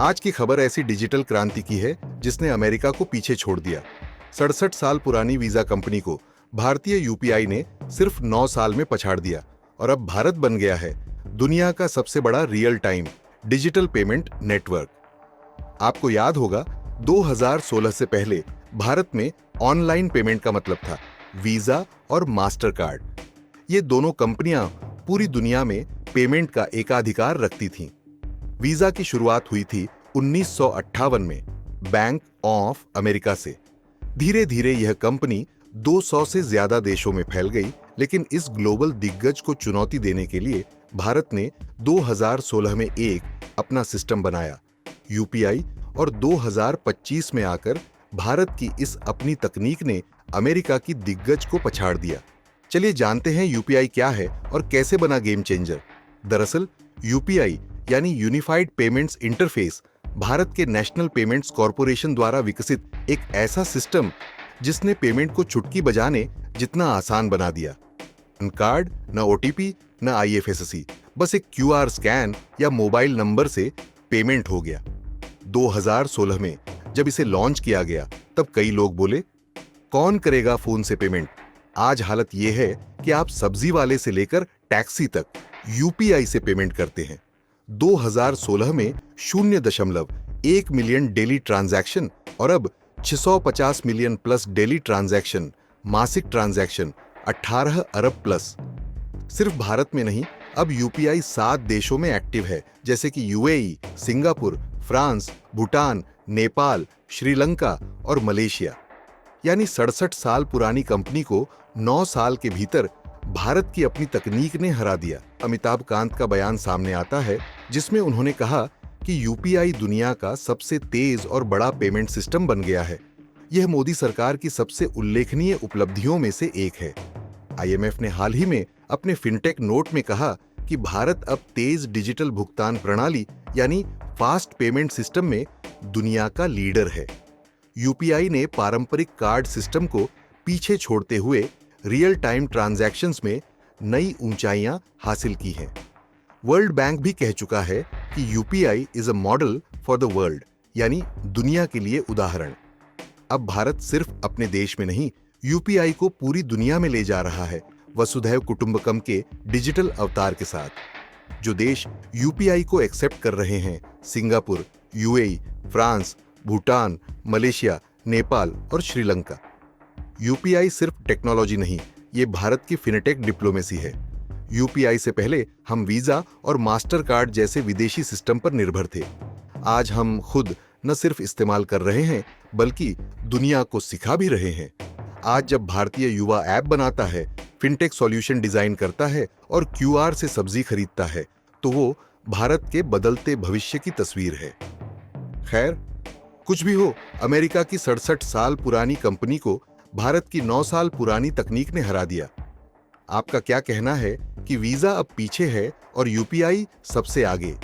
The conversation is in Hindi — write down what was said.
आज की खबर ऐसी डिजिटल क्रांति की है जिसने अमेरिका को पीछे छोड़ दिया। 67 साल पुरानी वीजा कंपनी को भारतीय यूपीआई ने सिर्फ 9 साल में पछाड़ दिया और अब भारत बन गया है दुनिया का सबसे बड़ा real time digital payment network. आपको याद होगा 2016 से पहले भारत में ऑनलाइन पेमेंट का मतलब था वीजा और मास्टर कार्ड। ये दोनों कंपनियां पूरी दुनिया में पेमेंट का एकाधिकार रखती थीं। वीजा की शुरुआत हुई थी 1958 में बैंक ऑफ अमेरिका से। धीरे धीरे यह कंपनी 200 से ज्यादा देशों में फैल गई, लेकिन इस ग्लोबल दिग्गज को चुनौती देने के लिए भारत ने 2016 में एक अपना सिस्टम बनाया यूपीआई, और 2025 में आकर भारत की इस अपनी तकनीक ने अमेरिका की दिग्गज को पछाड़ दिया। चलिए जानते हैं यूपीआई क्या है और कैसे बना गेम चेंजर। दरअसल यूपीआई यानी यूनिफाइड पेमेंट्स इंटरफेस भारत के नेशनल पेमेंट्स कॉरपोरेशन द्वारा विकसित एक ऐसा सिस्टम जिसने पेमेंट को चुटकी बजाने जितना आसान बना दिया। न कार्ड, न ओटीपी, न आईएफएससी, बस एक क्यूआर स्कैन या मोबाइल नंबर से पेमेंट हो गया। 2016 में जब इसे लॉन्च किया गया तब कई लोग बोले, कौन करेगा फोन से पेमेंट। आज हालत यह है कि आप सब्जी वाले से लेकर टैक्सी तक यूपीआई से पेमेंट करते हैं। 2016 में 0.1 मिलियन डेली ट्रांजैक्शन और अब 650 मिलियन प्लस डेली ट्रांजैक्शन, मासिक ट्रांजैक्शन 18 अरब प्लस। सिर्फ भारत में नहीं, अब यूपीआई 7 देशों में एक्टिव है, जैसे कि UAE, Singapore, France, Bhutan, Nepal, Sri Lanka और मलेशिया। यानी 67 साल पुरानी कंपनी को 9 साल के भीतर भारत की अपनी तकनीक ने हरा दिया। अमिताभ कांत का बयान सामने आता है जिसमें उन्होंने कहा कि यूपीआई दुनिया का सबसे तेज और बड़ा पेमेंट सिस्टम बन गया है। यह मोदी सरकार की सबसे उल्लेखनीय उपलब्धियों में से एक है। आईएमएफ ने हाल ही में अपने फिनटेक नोट में कहा कि भारत अब तेज डिजिटल भुगतान प्रणाली यानी फास्ट पेमेंट सिस्टम में दुनिया का लीडर है। यूपीआई ने पारंपरिक कार्ड सिस्टम को पीछे छोड़ते हुए रियल टाइम ट्रांजैक्शंस में नई ऊंचाइयां हासिल की हैं। वर्ल्ड बैंक भी कह चुका है कि UPI is a model for the world, यानी दुनिया के लिए उदाहरण। अब भारत सिर्फ अपने देश में नहीं, यूपीआई को पूरी दुनिया में ले जा रहा है वसुधैव कुटुंबकम के डिजिटल अवतार के साथ। जो देश यूपीआई को एक्सेप्ट कर रहे हैं, Singapore, UAE, France, Bhutan, Malaysia, Nepal और श्रीलंका। यूपीआई सिर्फ टेक्नोलॉजी नहीं, ये भारत की फिनटेक डिप्लोमेसी है। यूपीआई से पहले हम वीजा और मास्टर कार्ड जैसे विदेशी सिस्टम पर निर्भर थे। आज हम खुद न सिर्फ इस्तेमाल कर रहे हैं बल्कि दुनिया को सिखा भी रहे हैं। आज जब भारतीय युवा ऐप बनाता है, फिनटेक सॉल्यूशन डिजाइन करता है और क्यूआर से सब्जी खरीदता है, तो वो भारत के बदलते भविष्य की तस्वीर है। खैर, कुछ भी हो, अमेरिका की 67 साल पुरानी कंपनी को भारत की 9 साल पुरानी तकनीक ने हरा दिया। आपका क्या कहना है कि वीजा अब पीछे है और यूपीआई सबसे आगे?